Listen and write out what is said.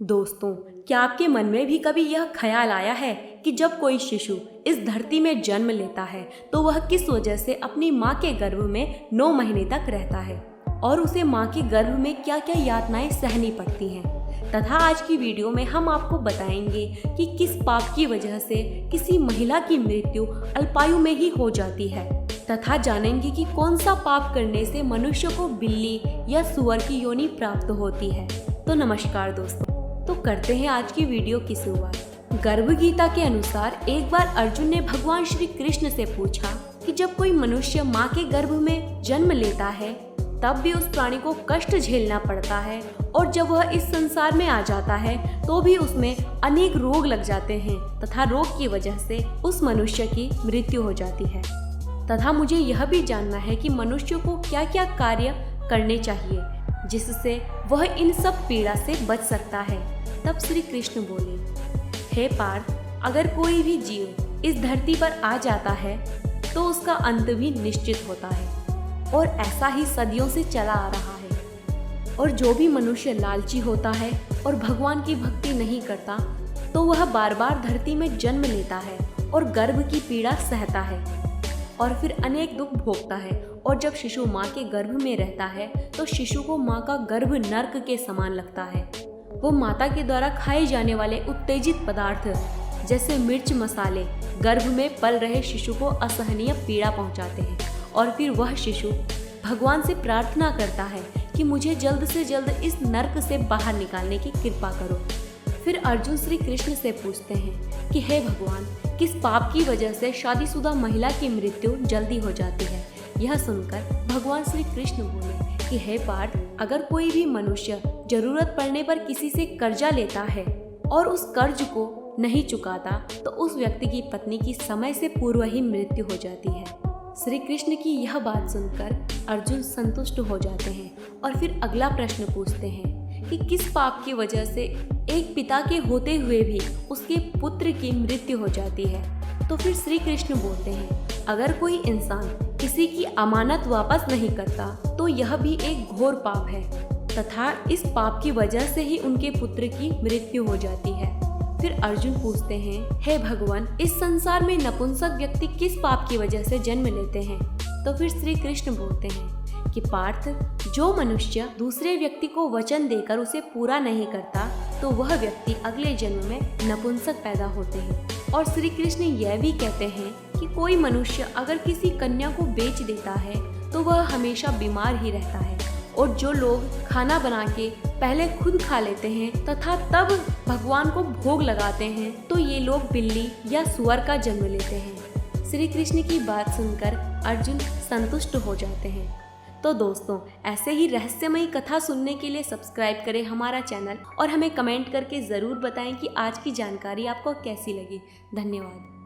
दोस्तों, क्या आपके मन में भी कभी यह ख्याल आया है कि जब कोई शिशु इस धरती में जन्म लेता है तो वह किस वजह से अपनी माँ के गर्भ में 9 महीने तक रहता है और उसे माँ के गर्भ में क्या क्या यातनाएं सहनी पड़ती हैं। तथा आज की वीडियो में हम आपको बताएंगे कि किस पाप की वजह से किसी महिला की मृत्यु अल्पायु में ही हो जाती है, तथा जानेंगे कि कौन सा पाप करने से मनुष्य को बिल्ली या सुअर की योनि प्राप्त होती है। तो नमस्कार दोस्तों, तो करते हैं आज की वीडियो की शुरुआत। गर्भ गीता के अनुसार एक बार अर्जुन ने भगवान श्री कृष्ण से पूछा कि जब कोई मनुष्य माँ के गर्भ में जन्म लेता है तब भी उस प्राणी को कष्ट झेलना पड़ता है, और जब वह इस संसार में आ जाता है तो भी उसमें अनेक रोग लग जाते हैं तथा रोग की वजह से उस मनुष्य की मृत्यु हो जाती है। तथा मुझे यह भी जानना है कि मनुष्य को क्या क्या कार्य करने चाहिए जिससे वह इन सब पीड़ा से बच सकता है। तब श्री कृष्ण बोले, हे पार्थ, अगर कोई भी जीव इस धरती पर आ जाता है तो उसका अंत भी निश्चित होता है, और ऐसा ही सदियों से चला आ रहा है। और जो भी मनुष्य लालची होता है और भगवान की भक्ति नहीं करता तो वह बार बार धरती में जन्म लेता है और गर्भ की पीड़ा सहता है और फिर अनेक दुख भोगता है। और जब शिशु माँ के गर्भ में रहता है तो शिशु को माँ का गर्भ नर्क के समान लगता है। वो माता के द्वारा खाए जाने वाले उत्तेजित पदार्थ जैसे मिर्च मसाले गर्भ में पल रहे शिशु को असहनीय पीड़ा पहुँचाते हैं, और फिर वह शिशु भगवान से प्रार्थना करता है कि मुझे जल्द से जल्द इस नर्क से बाहर निकालने की कृपा करो। फिर अर्जुन श्री कृष्ण से पूछते हैं कि हे भगवान, किस पाप की वजह से शादीशुदा महिला की मृत्यु जल्दी हो जाती है। यह सुनकर भगवान श्री कृष्ण बोले कि हे पार्थ, अगर कोई भी मनुष्य जरूरत पड़ने पर किसी से कर्जा लेता है और उस कर्ज को नहीं चुकाता तो उस व्यक्ति की पत्नी की समय से पूर्व ही मृत्यु हो जाती है। श्री कृष्ण की यह बात सुनकर अर्जुन संतुष्ट हो जाते हैं और फिर अगला प्रश्न पूछते हैं कि किस पाप की वजह से एक पिता के होते हुए भी उसके पुत्र की मृत्यु हो जाती है। तो फिर श्री कृष्ण बोलते हैं, अगर कोई इंसान किसी की अमानत वापस नहीं करता तो यह भी एक घोर पाप है, तथा इस पाप की वजह से ही उनके पुत्र की मृत्यु हो जाती है। फिर अर्जुन पूछते हैं, हे भगवान, इस संसार में नपुंसक व्यक्ति किस पाप की वजह से जन्म लेते हैं। तो फिर श्री कृष्ण बोलते हैं कि पार्थ, जो मनुष्य दूसरे व्यक्ति को वचन देकर उसे पूरा नहीं करता तो वह व्यक्ति अगले जन्म में नपुंसक पैदा होते हैं। और श्री कृष्ण यह भी कहते हैं कि कोई मनुष्य अगर किसी कन्या को बेच देता है तो वह हमेशा बीमार ही रहता है, और जो लोग खाना बना के पहले खुद खा लेते हैं तथा तब भगवान को भोग लगाते हैं तो ये लोग बिल्ली या सुअर का जन्म लेते हैं। श्री कृष्ण की बात सुनकर अर्जुन संतुष्ट हो जाते हैं। तो दोस्तों, ऐसे ही रहस्यमयी कथा सुनने के लिए सब्सक्राइब करें हमारा चैनल और हमें कमेंट करके ज़रूर बताएं कि आज की जानकारी आपको कैसी लगी। धन्यवाद।